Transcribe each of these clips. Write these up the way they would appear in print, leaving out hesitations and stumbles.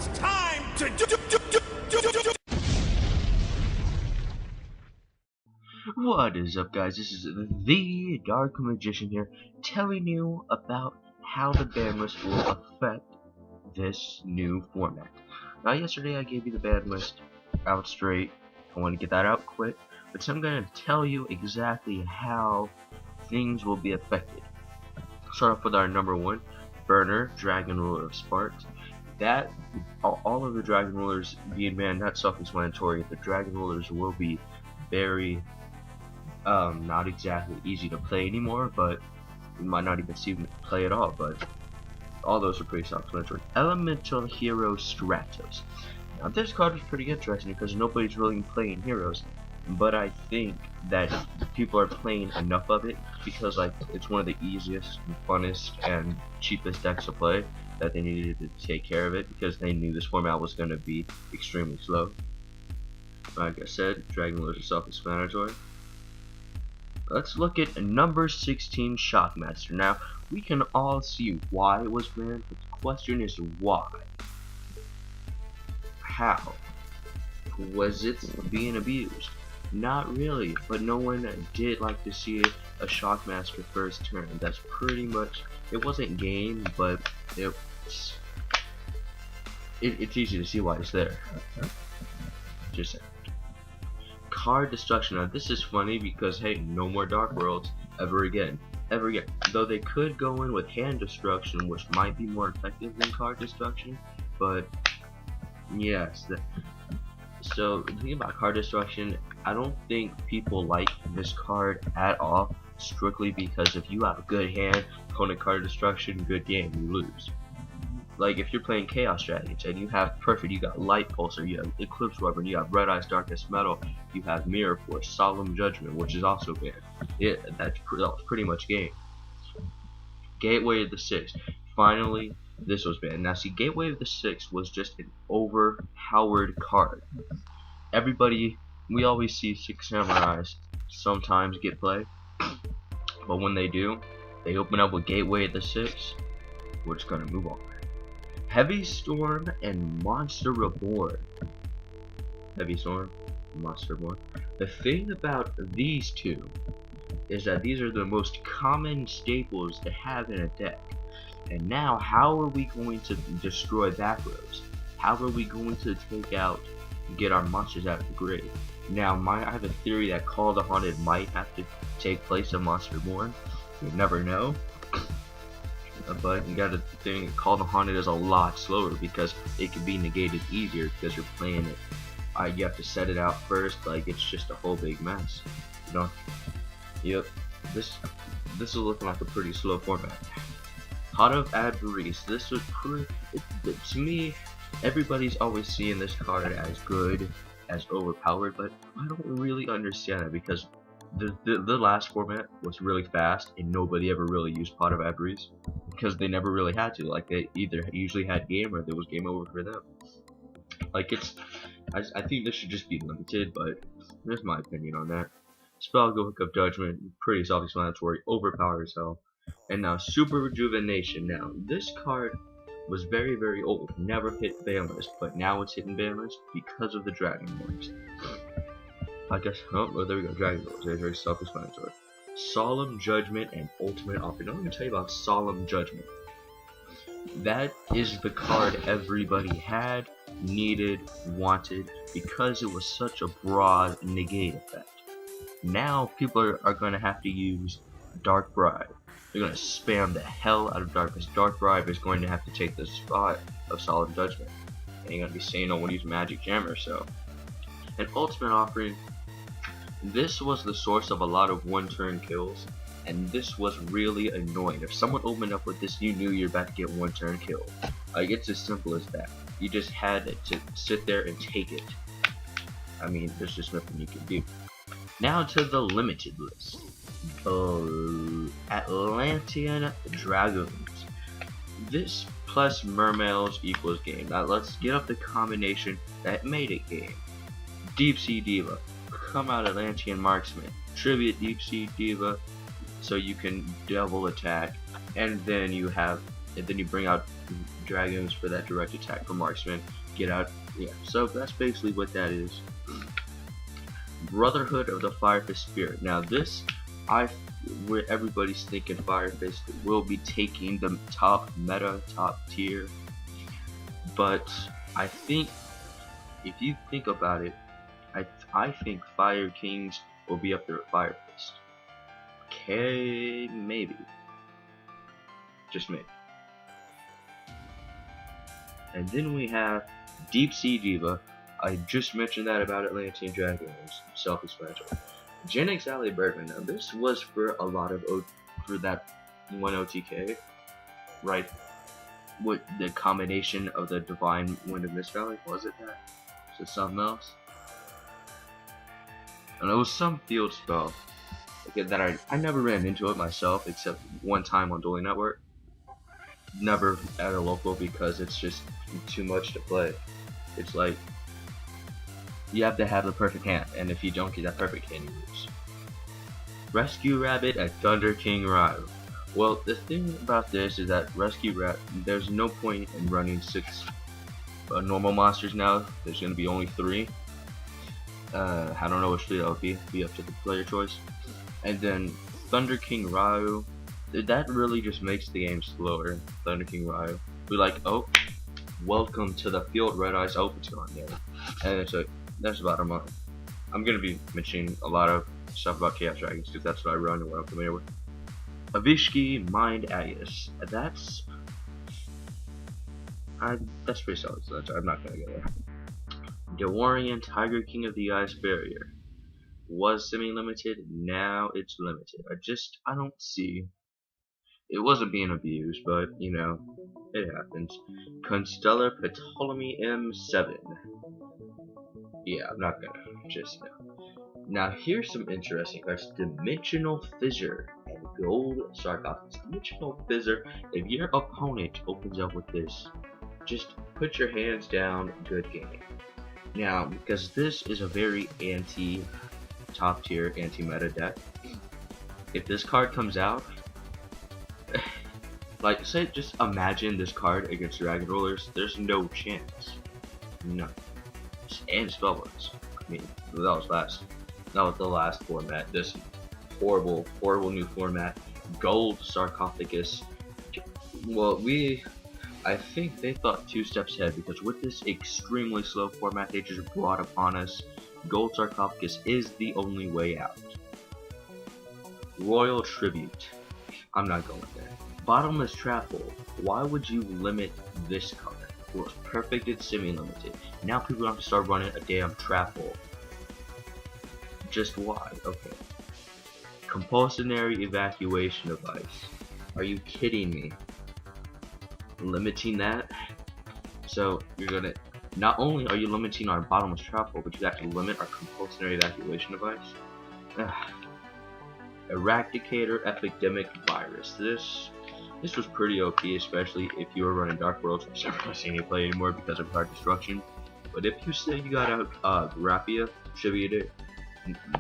It's time to What is up, guys? This is the Dark Magician here, telling you about how the ban list will affect this new format. Now, yesterday I gave you the ban list out straight. I want to get that out quick, but so I'm going to tell you exactly how things will be affected. Start off with our number one, Burner, Dragon Ruler of Sparks. That, all of the Dragon Rulers being banned, not self-explanatory. The Dragon Rulers will be very not exactly easy to play anymore, but you might not even see them play at all, but all those are pretty self-explanatory. Elemental Hero Stratos. Now this card is pretty interesting because nobody's really playing heroes, but I think that people are playing enough of it because like it's one of the easiest, funnest, and cheapest decks to play that they needed to take care of it because they knew this format was going to be extremely slow. Like I said, Dragon Rulers are self-explanatory. Let's look at number 16, Shockmaster. Now, we can all see why it was banned, but the question is why? How? Was it being abused? Not really, but no one did like to see a Shockmaster first turn. That's pretty much, it wasn't game, but it's easy to see why it's there. Just saying. Card destruction. Now this is funny because hey, no more Dark Worlds ever again. Though they could go in with hand destruction, which might be more effective than card destruction, but yes. So the thing about card destruction, I don't think people like this card at all, strictly because if you have a good hand, opponent card destruction, good game, you lose. Like if you're playing Chaos Dragons and you have Perfect, you got Light Pulsar, you have Eclipse Weapon, you have Red Eyes Darkness Metal, you have Mirror Force, Solemn Judgment, which is also banned. That was pretty much game. Gateway of the Six. Finally, this was banned. Now see, Gateway of the Six was just an overpowered card. Everybody, we always see Six Samurais sometimes get play, but when they do, they open up with Gateway of the Six. We're just gonna move on. Heavy Storm and Monster Reborn. Heavy Storm, Monster Reborn. The thing about these two is that these are the most common staples to have in a deck. And now, how are we going to destroy back rows? How are we going to get our monsters out of the grave? Now, I have a theory that Call of the Haunted might have to take place of Monster Reborn. You never know. But you gotta think, Call of the Haunted is a lot slower because it can be negated easier because you're playing it. You have to set it out first, like it's just a whole big mess. You know? Yep. This is looking like a pretty slow format. Pot of Avarice. This was pretty. To me, everybody's always seeing this card as good, as overpowered, but I don't really understand it because the last format was really fast and nobody ever really used Pot of Avarice because they never really had to. Like they either usually had game or there was game over for them. Like I think this should just be limited, but there's my opinion on that. Spell Hook of Judgment, pretty self-explanatory, overpowered as hell. And now Super Rejuvenation. Now this card was very, very old, never hit ban list, but now it's hitting ban list because of the Dragon Wars. I guess, oh, well, there we go, Dragon Wars, they're very self-explanatory. Solemn Judgment and Ultimate Offer. Now let me tell you about Solemn Judgment. That is the card everybody had, needed, wanted, because it was such a broad negate effect. Now people are going to have to use Dark Bribe. They're going to spam the hell out of Darkness. Dark Bribe is going to have to take the spot of Solemn Judgment. And you're going to be saying, oh, I want to use Magic Jammer, so. And Ultimate Offering, this was the source of a lot of one-turn kills, and this was really annoying. If someone opened up with this, you knew you're about to get one-turn kill. Like, it's as simple as that. You just had to sit there and take it. I mean, there's just nothing you can do. Now to the limited list. Atlantean Dragoons. This plus Mermails equals game. Now let's get up the combination that made it game. Deep Sea Diva. Come out Atlantean Marksman. Tribute Deep Sea Diva so you can double attack, and then you bring out dragons for that direct attack for marksman. Get out. Yeah, so that's basically what that is. Brotherhood of the Fire Fist Spirit. Now this, where everybody's thinking Fire Fist will be taking the top meta, top tier, but I think if you think about it, I think Fire Kings will be up there at Fire Fist. Okay, maybe, just maybe. And then we have Deep Sea Diva. I just mentioned that about Atlantean Dragons, self-explanatory. Gen X Ally Bergman. Now this was for a lot of for that one OTK, right? What the combination of the Divine Wind of Mist Valley, was it that? Was it something else? And it was some field spell that I never ran into it myself except one time on Dueling Network. Never at a local because it's just too much to play. It's like you have to have the perfect hand, and if you don't get that perfect hand, you lose. Rescue Rabbit at Thunder King Ryu. Well, the thing about this is that Rescue Rabbit, there's no point in running 6 normal monsters now. There's going to be only 3. I don't know which 3 that would be up to the player choice. And then Thunder King Ryu, that really just makes the game slower. Thunder King Ryu, we're like, oh, welcome to the field, Red Eyes. Oh, it's gone, yeah. And it's like, that's about a month. I'm gonna be mentioning a lot of stuff about Chaos Dragons because that's what I run and what I'm familiar with. Avishki Mind Aegis. That's pretty solid, so I'm not gonna go there. Dewarian Tiger King of the Ice Barrier was semi-limited, now it's limited. I don't see. It wasn't being abused, but you know, it happens. Constellar Ptolemy M7. Yeah, I'm not gonna just now. Here's some interesting cards. Dimensional Fissure and Gold Sarcophagus. Dimensional Fissure. If your opponent opens up with this, just put your hands down. Good game. Now, because this is a very top tier anti-meta deck, if this card comes out, like say, just imagine this card against Dragon Rollers. There's no chance. No. And Spellbooks. I mean, that was the last format. This horrible new format. Gold Sarcophagus. Well, I think they thought 2 steps ahead, because with this extremely slow format they just brought upon us, Gold Sarcophagus is the only way out. Royal Tribute. I'm not going there. Bottomless Trap Hole. Why would you limit this card? It was perfect and semi-limited. Now people have to start running a damn Trap Hole. Just why? Okay. Compulsionary Evacuation Device. Are you kidding me? Limiting that? So you're gonna, not only are you limiting our Bottomless Trap Hole, but you have to limit our Compulsionary Evacuation Device? Eradicator Epidemic Virus. This was pretty OP, especially if you were running Dark Worlds, which I'm not seeing you play anymore because of card destruction. But if you say you got a Rapia, tribute it,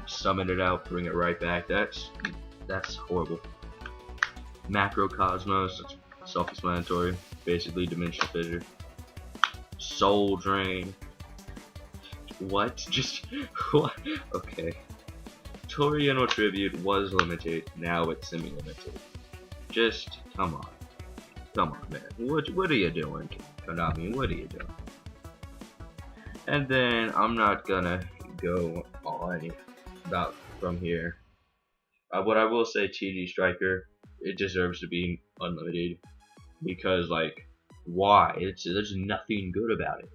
summon it out, bring it right back, that's horrible. Macrocosmos, that's self-explanatory, basically Dimensional Fissure. Soul Drain. What? Just what? Okay. Toriano Tribute was limited, now it's semi-limited. Just come on, man. What are you doing, Konami? What are you doing? And then I'm not gonna go on about from here. What I will say, TG Striker, it deserves to be unlimited, because like, why? There's nothing good about it.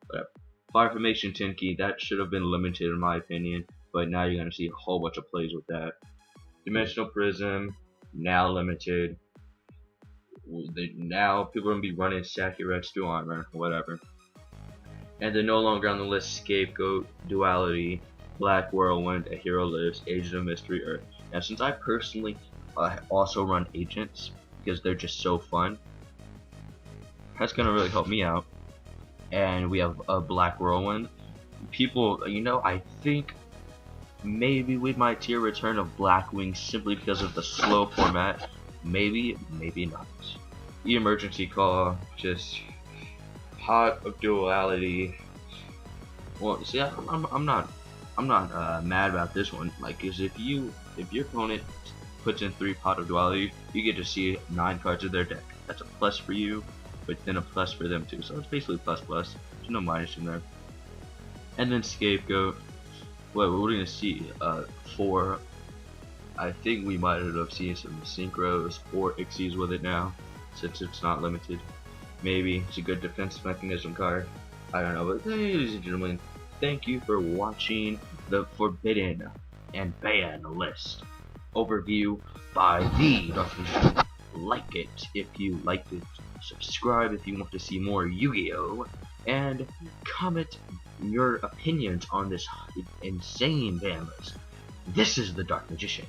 But Fire Formation Tenki, that should have been limited in my opinion, but now you're gonna see a whole bunch of plays with that. Dimensional Prism, now limited. Now people are gonna be running Sakuretsu to armor, whatever. And then no longer on the list, Scapegoat, Duality, Black Whirlwind, A Hero Lives, Agent of Mystery, Earth. Now since I personally also run agents because they're just so fun, that's gonna really help me out. And we have a Black Whirlwind. People, you know, I think maybe we might see a return of Blackwing simply because of the slow format. Maybe, maybe not. emergency call, just pot of duality. Well, see, I'm not mad about this one. Like, cause if your opponent puts in 3 pot of duality, you get to see 9 cards of their deck. That's a plus for you, but then a plus for them too. So it's basically plus plus. There's no minus in there. And then scapegoat. Well, we're gonna see 4. I think we might end up seeing some synchros or ixies with it now, since it's not limited. Maybe it's a good defense mechanism card. I don't know, but ladies and gentlemen, thank you for watching the Forbidden and Ban list overview by TheDarkMagician. Like it if you liked it, subscribe if you want to see more Yu-Gi-Oh, and comment your opinions on this insane ban list. This is the Dark Magician.